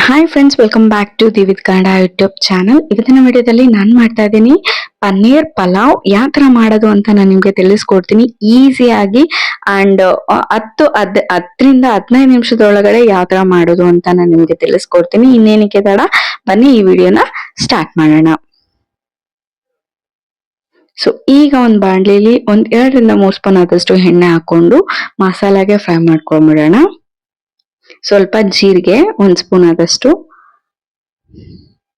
Hi friends, welcome back to the with Kannada YouTube channel. ಇವತ್ತಿನ ವಿಡಿಯೋದಲ್ಲಿ ನಾನು ಮಾಡ್ತಾ ಇದ್ದೀನಿ ಪನ್ನೀರ್ ಪಲಾವ್ ಯಾವ ತರ ಮಾಡೋದು ಅಂತ ನಾನು ನಿಮ್ಗೆ ತಿಳಿಸ್ಕೊಡ್ತೀನಿ. ಈಸಿಯಾಗಿ ಅಂಡ್ 10-15 ನಿಮಿಷದೊಳಗಡೆ ಯಾವ ತರ ಮಾಡೋದು ಅಂತ ನಾನು ನಿಮ್ಗೆ ತಿಳಿಸ್ಕೊಡ್ತೀನಿ. ಇನ್ನೇನಕ್ಕೆ ತಡ, ಬನ್ನಿ ಈ ವಿಡಿಯೋನ ಸ್ಟಾರ್ಟ್ ಮಾಡೋಣ. ಸೊ ಈಗ ಒಂದು ಬಾಣಲಿಲಿ 2-3 ಸ್ಪೂನ್ ಆದಷ್ಟು ಎಣ್ಣೆ ಹಾಕೊಂಡು ಮಸಾಲಾಗೆ ಫ್ರೈ ಮಾಡ್ಕೊಂಡ್ಬಿಡೋಣ. ಸ್ವಲ್ಪ ಜೀರಿಗೆ 1 ಸ್ಪೂನ್ ಆದಷ್ಟು,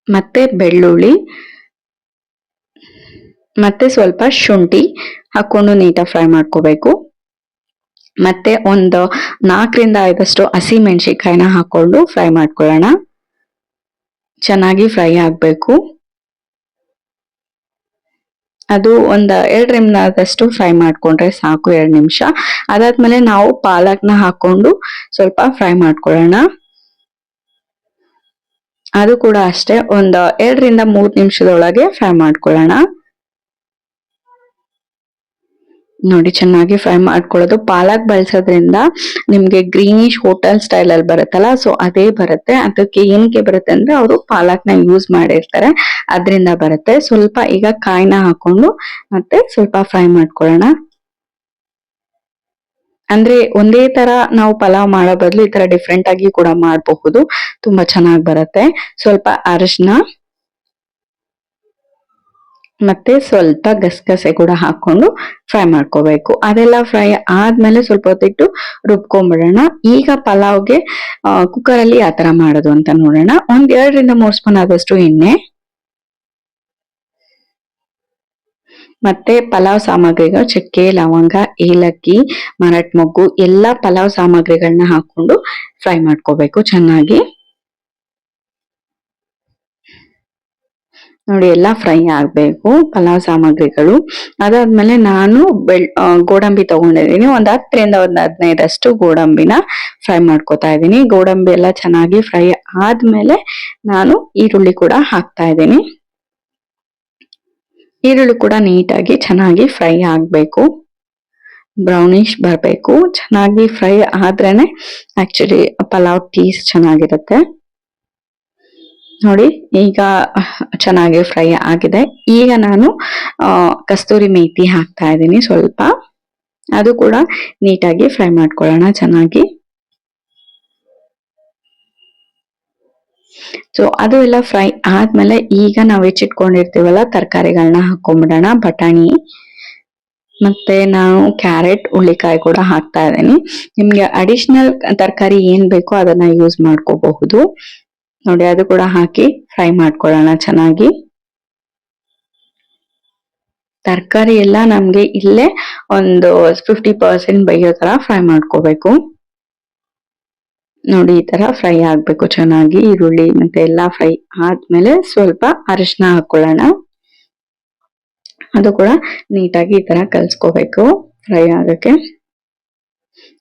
ಮತ್ತೆ ಬೆಳ್ಳುಳ್ಳಿ, ಮತ್ತೆ ಸ್ವಲ್ಪ ಶುಂಠಿ ಹಾಕೊಂಡು ನೀಟಾಗಿ ಫ್ರೈ ಮಾಡ್ಕೋಬೇಕು. ಮತ್ತೆ ಒಂದು 4-5 ಹಸಿ ಮೆಣಸಿನಕಾಯಿನ ಹಾಕೊಂಡು ಫ್ರೈ ಮಾಡ್ಕೊಳ್ಳೋಣ. ಚೆನ್ನಾಗಿ ಫ್ರೈ ಆಗ್ಬೇಕು. ಅದು ಒಂದು 2 ನಿಮಿಷದಷ್ಟು ಫ್ರೈ ಮಾಡ್ಕೊಂಡ್ರೆ ಸಾಕು, 2 ನಿಮಿಷ. ಅದಾದ್ಮೇಲೆ ನಾವು ಪಾಲಕ್ನ ಹಾಕೊಂಡು ಸ್ವಲ್ಪ ಫ್ರೈ ಮಾಡ್ಕೊಳ್ಳೋಣ. ಅದು ಕೂಡ ಅಷ್ಟೇ ಒಂದು 2-3 ನಿಮಿಷದೊಳಗೆ ಫ್ರೈ ಮಾಡ್ಕೊಳ್ಳೋಣ. ನೋಡಿ, ಚೆನ್ನಾಗಿ ಫ್ರೈ ಮಾಡ್ಕೊಳ್ಳೋದು. ಪಾಲಕ್ ಬಳಸೋದ್ರಿಂದ ನಿಮ್ಗೆ ಗ್ರೀನಿಶ್ ಹೋಟೆಲ್ ಸ್ಟೈಲ್ ಅಲ್ಲಿ ಬರುತ್ತಲ್ಲ, ಸೊ ಅದೇ ಬರುತ್ತೆ. ಅದಕ್ಕೆ ಏನಕ್ಕೆ ಬರುತ್ತೆ ಅಂದ್ರೆ ಅವರು ಪಾಲಕ್ನ ಯೂಸ್ ಮಾಡಿರ್ತಾರೆ, ಅದರಿಂದ ಬರುತ್ತೆ. ಸ್ವಲ್ಪ ಈಗ ಕಾಯಿನ ಹಾಕೊಂಡು ಮತ್ತೆ ಸ್ವಲ್ಪ ಫ್ರೈ ಮಾಡ್ಕೊಳ್ಳೋಣ. ಅಂದ್ರೆ ಒಂದೇ ತರ ನಾವು ಪಲಾವ್ ಮಾಡೋ ಬದಲು ಈ ತರ ಡಿಫ್ರೆಂಟ್ ಆಗಿ ಕೂಡ ಮಾಡಬಹುದು, ತುಂಬಾ ಚೆನ್ನಾಗಿ ಬರುತ್ತೆ. ಸ್ವಲ್ಪ ಅರಿಶಿನ ಮತ್ತೆ ಸ್ವಲ್ಪ ಗಸಗಸೆ ಕೂಡ ಹಾಕೊಂಡು ಫ್ರೈ ಮಾಡ್ಕೋಬೇಕು. ಅದೆಲ್ಲ ಫ್ರೈ ಆದ್ಮೇಲೆ ಸ್ವಲ್ಪ ಹೊತ್ತಿಟ್ಟು ರುಬ್ಕೊಂಡ್ಬಿಡೋಣ. ಈಗ ಪಲಾವ್ಗೆ ಕುಕ್ಕರ್ ಅಲ್ಲಿ ಯಾವ ತರ ಮಾಡೋದು ಅಂತ ನೋಡೋಣ. 2-3 ಸ್ಪೂನ್ ಆದಷ್ಟು ಎಣ್ಣೆ, ಮತ್ತೆ ಪಲಾವ್ ಸಾಮಗ್ರಿಗಳು ಚಕ್ಕೆ, ಲವಂಗ, ಏಲಕ್ಕಿ, ಮರಾಠ ಮೊಗ್ಗು ಎಲ್ಲಾ ಪಲಾವ್ ಸಾಮಗ್ರಿಗಳನ್ನ ಹಾಕೊಂಡು ಫ್ರೈ ಮಾಡ್ಕೋಬೇಕು ಚೆನ್ನಾಗಿ. ನೋಡಿ, ಎಲ್ಲ ಫ್ರೈ ಆಗ್ಬೇಕು ಪಲಾವ್ ಸಾಮಗ್ರಿಗಳು. ಅದಾದ್ಮೇಲೆ ನಾನು ಗೋಡಂಬಿ ತಗೊಂಡಿದ್ದೀನಿ. 10-15 ಗೋಡಂಬಿನ ಫ್ರೈ ಮಾಡ್ಕೊತಾ ಇದ್ದೀನಿ. ಗೋಡಂಬಿ ಎಲ್ಲ ಚೆನ್ನಾಗಿ ಫ್ರೈ ಆದ್ಮೇಲೆ ನಾನು ಈರುಳ್ಳಿ ಕೂಡ ಹಾಕ್ತಾ ಇದ್ದೀನಿ. ಈರುಳ್ಳಿ ಕೂಡ ನೀಟಾಗಿ ಚೆನ್ನಾಗಿ ಫ್ರೈ ಆಗ್ಬೇಕು, ಬ್ರೌನಿಶ್ ಬರಬೇಕು. ಚೆನ್ನಾಗಿ ಫ್ರೈ ಆದ್ರೇನೆ ಆಕ್ಚುಲಿ ಪಲಾವ್ ಟೇಸ್ಟ್ ಚೆನ್ನಾಗಿರುತ್ತೆ. ನೋಡಿ, ಈಗ ಚೆನ್ನಾಗಿ ಫ್ರೈ ಆಗಿದೆ. ಈಗ ನಾನು ಕಸ್ತೂರಿ ಮೇಥಿ ಹಾಕ್ತಾ ಇದ್ದೀನಿ ಸ್ವಲ್ಪ. ಅದು ಕೂಡ ನೀಟಾಗಿ ಫ್ರೈ ಮಾಡ್ಕೊಳ್ಳೋಣ ಚೆನ್ನಾಗಿ. ಸೊ ಅದು ಎಲ್ಲ ಫ್ರೈ ಆದ್ಮೇಲೆ ಈಗ ನಾವು ಹೆಚ್ಚಿಟ್ಕೊಂಡಿರ್ತೀವಲ್ಲ ತರಕಾರಿಗಳನ್ನ ಹಾಕೊಂಡ್ಬಿಡೋಣ. ಬಟಾಣಿ ಮತ್ತೆ ನಾವು ಕ್ಯಾರೆಟ್, ಹುಳ್ಳಿಕಾಯಿ ಕೂಡ ಹಾಕ್ತಾ ಇದ್ದೀನಿ. ನಿಮ್ಗೆ ಅಡಿಷನಲ್ ತರಕಾರಿ ಏನ್ ಬೇಕೋ ಅದನ್ನ ಯೂಸ್ ಮಾಡ್ಕೋಬಹುದು. ನೋಡಿ, ಅದು ಕೂಡ ಹಾಕಿ ಫ್ರೈ ಮಾಡ್ಕೊಳ್ಳೋಣ ಚೆನ್ನಾಗಿ. ತರಕಾರಿ ಎಲ್ಲ ನಮ್ಗೆ ಇಲ್ಲೇ ಒಂದು 50% ಬೇಯೋ ತರ ಫ್ರೈ ಮಾಡ್ಕೋಬೇಕು. ನೋಡಿ, ಈ ತರ ಫ್ರೈ ಆಗ್ಬೇಕು ಚೆನ್ನಾಗಿ. ಈರುಳ್ಳಿ ಮತ್ತೆ ಎಲ್ಲಾ ಫ್ರೈ ಆದ್ಮೇಲೆ ಸ್ವಲ್ಪ ಅರಿಶಿನ ಹಾಕೊಳ್ಳೋಣ. ಅದು ಕೂಡ ನೀಟಾಗಿ ಈ ತರ ಕಲ್ಸ್ಕೋಬೇಕು ಫ್ರೈ ಆಗಕ್ಕೆ.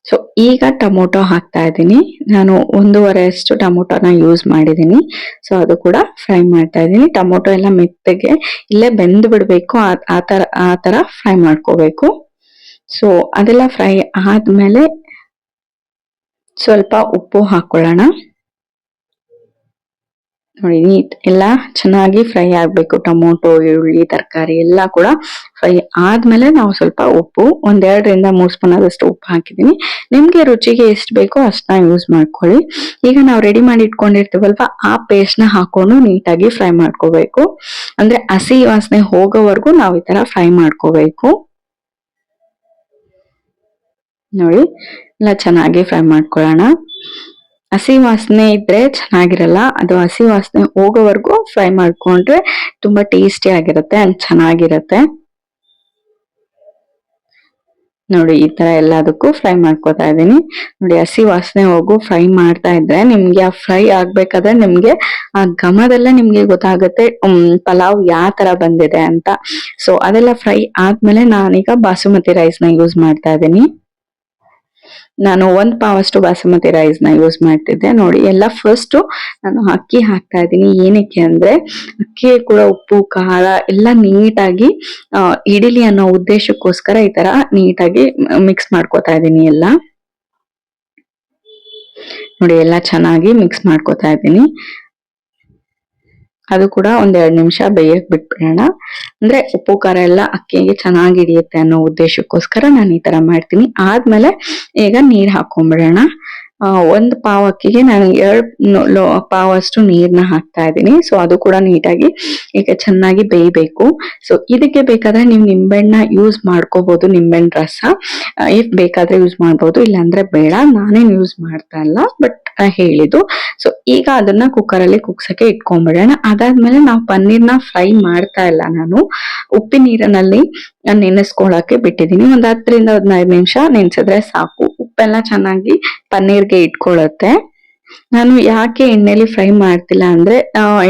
ಸೊ ಈಗ ಟೊಮೊಟೊ ಹಾಕ್ತಾ ಇದ್ದೀನಿ. ನಾನು 1.5 ಟೊಮೊಟೊನ ಯೂಸ್ ಮಾಡಿದ್ದೀನಿ. ಸೊ ಅದು ಕೂಡ ಫ್ರೈ ಮಾಡ್ತಾ ಇದ್ದೀನಿ. ಟೊಮೊಟೊ ಎಲ್ಲ ಮೆತ್ತಗೆ ಇಲ್ಲೇ ಬೆಂದು ಬಿಡ್ಬೇಕು, ಆ ತರ ಫ್ರೈ ಮಾಡ್ಕೋಬೇಕು. ಸೊ ಅದೆಲ್ಲ ಫ್ರೈ ಆದ್ಮೇಲೆ ಸ್ವಲ್ಪ ಉಪ್ಪು ಹಾಕೊಳ್ಳೋಣ. ನೋಡಿ, ನೀಟ್ ಎಲ್ಲ ಚೆನ್ನಾಗಿ ಫ್ರೈ ಆಗ್ಬೇಕು. ಟೊಮೊಟೊ, ಈರುಳ್ಳಿ, ತರಕಾರಿ ಎಲ್ಲ ಕೂಡ ಫ್ರೈ ಆದ್ಮೇಲೆ ನಾವು ಸ್ವಲ್ಪ ಉಪ್ಪು 2-3 ಸ್ಪೂನ್ ಆದಷ್ಟು ಉಪ್ಪು ಹಾಕಿದೀನಿ. ನಿಮ್ಗೆ ರುಚಿಗೆ ಎಷ್ಟು ಬೇಕೋ ಅಷ್ಟನ್ನ ಯೂಸ್ ಮಾಡ್ಕೊಳ್ಳಿ. ಈಗ ನಾವು ರೆಡಿ ಮಾಡಿ ಇಟ್ಕೊಂಡಿರ್ತೀವಲ್ವಾ, ಆ ಪೇಸ್ಟ್ ನ ಹಾಕೊಂಡು ನೀಟಾಗಿ ಫ್ರೈ ಮಾಡ್ಕೋಬೇಕು. ಅಂದ್ರೆ ಹಸಿ ವಾಸನೆ ಹೋಗೋವರೆಗೂ ನಾವು ಈ ತರ ಫ್ರೈ ಮಾಡ್ಕೋಬೇಕು. ನೋಡಿ, ಎಲ್ಲ ಚೆನ್ನಾಗಿ ಫ್ರೈ ಮಾಡ್ಕೊಳ್ಳೋಣ. ಹಸಿ ವಾಸನೆ ಇದ್ರೆ ಚೆನ್ನಾಗಿರಲ್ಲ, ಅದು ಹಸಿ ವಾಸನೆ ಹೋಗೋವರೆಗೂ ಫ್ರೈ ಮಾಡ್ಕೊಂಡ್ರೆ ತುಂಬಾ ಟೇಸ್ಟಿ ಆಗಿರುತ್ತೆ ಅಂಡ್ ಚೆನ್ನಾಗಿರುತ್ತೆ. ನೋಡಿ, ಈ ತರ ಎಲ್ಲದಕ್ಕೂ ಫ್ರೈ ಮಾಡ್ಕೊತಾ ಇದ್ದೀನಿ. ನೋಡಿ, ಹಸಿ ವಾಸನೆ ಹೋಗು ಫ್ರೈ ಮಾಡ್ತಾ ಇದ್ರೆ ನಿಮ್ಗೆ ಆ ಫ್ರೈ ಆಗ್ಬೇಕಾದ್ರೆ ನಿಮ್ಗೆ ಆ ಘಮದಲ್ಲೇ ನಿಮ್ಗೆ ಗೊತ್ತಾಗುತ್ತೆ ಪಲಾವ್ ಯಾವ ತರ ಬಂದಿದೆ ಅಂತ. ಸೊ ಅದೆಲ್ಲ ಫ್ರೈ ಆದ್ಮೇಲೆ ನಾನೀಗ ಬಾಸುಮತಿ ರೈಸ್ ನ ಯೂಸ್ ಮಾಡ್ತಾ ಇದ್ದೀನಿ. ನಾನು 1 ಪಾವಷ್ಟು ಬಾಸುಮತಿ ರೈಸ್ ನ ಯೂಸ್ ಮಾಡ್ತಿದ್ದೆ. ನೋಡಿ, ಎಲ್ಲ ಫಸ್ಟ್ ನಾನು ಅಕ್ಕಿ ಹಾಕ್ತಾ ಇದ್ದೀನಿ. ಏನಕ್ಕೆ ಅಂದ್ರೆ ಅಕ್ಕಿ ಕೂಡ ಉಪ್ಪು, ಖಾರ ಎಲ್ಲ ನೀಟಾಗಿ ಇಡಿಲಿ ಅನ್ನೋ ಉದ್ದೇಶಕ್ಕೋಸ್ಕರ ಈ ತರ ನೀಟಾಗಿ ಮಿಕ್ಸ್ ಮಾಡ್ಕೊತಾ ಇದ್ದೀನಿ ಎಲ್ಲ. ನೋಡಿ ಎಲ್ಲ ಚೆನ್ನಾಗಿ ಮಿಕ್ಸ್ ಮಾಡ್ಕೊತಾ ಇದ್ದೀನಿ. ಅದು ಕೂಡ ಒಂದ್ 2 ನಿಮಿಷ ಬೇಯಕ್ ಬಿಟ್ಬಿಡೋಣ. ಅಂದ್ರೆ ಉಪ್ಪು ಖಾರ ಎಲ್ಲ ಅಕ್ಕಿಗೆ ಚೆನ್ನಾಗಿ ಹಿಡಿಯುತ್ತೆ ಅನ್ನೋ ಉದ್ದೇಶಕ್ಕೋಸ್ಕರ ನಾನು ಈ ತರ ಮಾಡ್ತೀನಿ. ಆದ್ಮೇಲೆ ಈಗ ನೀರ್ ಹಾಕೊಂಡ್ಬಿಡೋಣ. ಒಂದ್ ಪಾವ್ ಅಕ್ಕಿಗೆ ನಾನು 2 ಪಾವ್ ಅಷ್ಟು ನೀರ್ನ ಹಾಕ್ತಾ ಇದ್ದೀನಿ. ಸೊ ಅದು ಕೂಡ ನೀಟಾಗಿ ಈಗ ಚೆನ್ನಾಗಿ ಬೇಯಬೇಕು. ಸೊ ಇದಕ್ಕೆ ಬೇಕಾದ್ರೆ ನೀವು ನಿಂಬೆಹಣ್ಣ ಯೂಸ್ ಮಾಡ್ಕೋಬಹುದು, ನಿಂಬೆಹಣ್ಣು ರಸ ಇಫ್ ಬೇಕಾದ್ರೆ ಯೂಸ್ ಮಾಡ್ಬೋದು, ಇಲ್ಲಾಂದ್ರೆ ಬೇಡ. ನಾನೇನ್ ಯೂಸ್ ಮಾಡ್ತಾ ಇಲ್ಲ, ಬಟ್ ಹೇಳಿದ್ದು. ಸೊ ಈಗ ಅದನ್ನ ಕುಕ್ಕರ್ ಅಲ್ಲಿ ಕುಗ್ಸಕ್ಕೆ ಇಟ್ಕೊಂಡ್ಬಿಡೋಣ. ಅದಾದ್ಮೇಲೆ ನಾವು ಪನ್ನೀರ್ನ ಫ್ರೈ ಮಾಡ್ತಾ ಇಲ್ಲ, ನಾನು ಉಪ್ಪಿನ ನೀರಿನಲ್ಲಿ ನೆನೆಸ್ಕೊಳಕ್ಕೆ ಬಿಟ್ಟಿದ್ದೀನಿ. ಒಂದ್ 10ರಿಂದ 15 ನಿಮಿಷ ನೆನ್ಸಿದ್ರೆ ಸಾಕು. ಉಪ್ಪೆಲ್ಲ ಚೆನ್ನಾಗಿ ಪನ್ನೀರ್ಗೆ ಇಟ್ಕೊಳ್ಳುತ್ತೆ. ನಾನು ಯಾಕೆ ಎಣ್ಣೆಲಿ ಫ್ರೈ ಮಾಡ್ತಿಲ್ಲ ಅಂದ್ರೆ,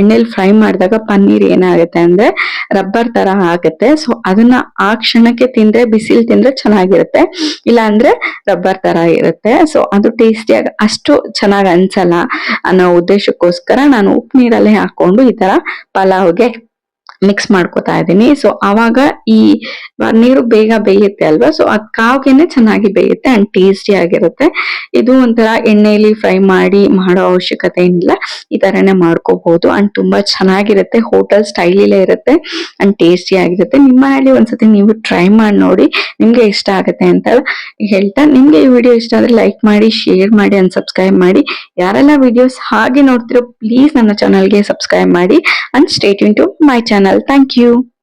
ಎಣ್ಣೆಲಿ ಫ್ರೈ ಮಾಡಿದಾಗ ಪನ್ನೀರ್ ಏನಾಗುತ್ತೆ ಅಂದ್ರೆ ರಬ್ಬರ್ ತರ ಆಗುತ್ತೆ. ಸೊ ಅದನ್ನ ಆ ಕ್ಷಣಕ್ಕೆ ತಿಂದ್ರೆ, ಬಿಸಿಲ್ ತಿಂದ್ರೆ ಚೆನ್ನಾಗಿರುತ್ತೆ, ಇಲ್ಲ ಅಂದ್ರೆ ರಬ್ಬರ್ ತರ ಇರುತ್ತೆ. ಸೊ ಅದು ಟೇಸ್ಟಿಯಾಗಿ ಅಷ್ಟು ಚೆನ್ನಾಗ್ ಅನ್ಸಲ್ಲ ಅನ್ನೋ ಉದ್ದೇಶಕ್ಕೋಸ್ಕರ ನಾನು ಉಪ್ಪು ನೀರಲ್ಲೇ ಹಾಕೊಂಡು ಈ ತರ ಪಲಾವ್ಗೆ ಮಿಕ್ಸ್ ಮಾಡ್ಕೊತಾ ಇದ್ದೀನಿ. ಸೊ ಅವಾಗ ಈ ನೀರು ಬೇಗ ಬೇಯುತ್ತೆ ಅಲ್ವಾ, ಸೊ ಅದ್ ಕಾವ್ಗೆನೆ ಚೆನ್ನಾಗಿ ಬೇಯುತ್ತೆ ಅಂಡ್ ಟೇಸ್ಟಿ ಆಗಿರುತ್ತೆ. ಇದು ಒಂಥರ ಎಣ್ಣೆಯಲ್ಲಿ ಫ್ರೈ ಮಾಡೋ ಅವಶ್ಯಕತೆ ಏನಿಲ್ಲ, ಈ ತರನೇ ಮಾಡ್ಕೋಬಹುದು ಅಂಡ್ ತುಂಬಾ ಚೆನ್ನಾಗಿರುತ್ತೆ. ಹೋಟೆಲ್ ಸ್ಟೈಲಲ್ಲೇ ಇರುತ್ತೆ ಅಂಡ್ ಟೇಸ್ಟಿ ಆಗಿರುತ್ತೆ. ನಿಮ್ಮ ಮನೆಯಲ್ಲಿ ಒಂದ್ಸತಿ ನೀವು ಟ್ರೈ ಮಾಡಿ ನೋಡಿ, ನಿಮ್ಗೆ ಇಷ್ಟ ಆಗುತ್ತೆ ಅಂತ ಹೇಳ್ತಾ, ನಿಮ್ಗೆ ಈ ವಿಡಿಯೋ ಇಷ್ಟ ಆದ್ರೆ ಲೈಕ್ ಮಾಡಿ, ಶೇರ್ ಮಾಡಿ ಅಂಡ್ ಸಬ್ಸ್ಕ್ರೈಬ್ ಮಾಡಿ. ಯಾರೆಲ್ಲ ವಿಡಿಯೋಸ್ ಹಾಗೆ ನೋಡ್ತಿರೋ ಪ್ಲೀಸ್ ನನ್ನ ಚಾನಲ್ಗೆ ಸಬ್ಸ್ಕ್ರೈಬ್ ಮಾಡಿ and stay tune to my channel. Thank you.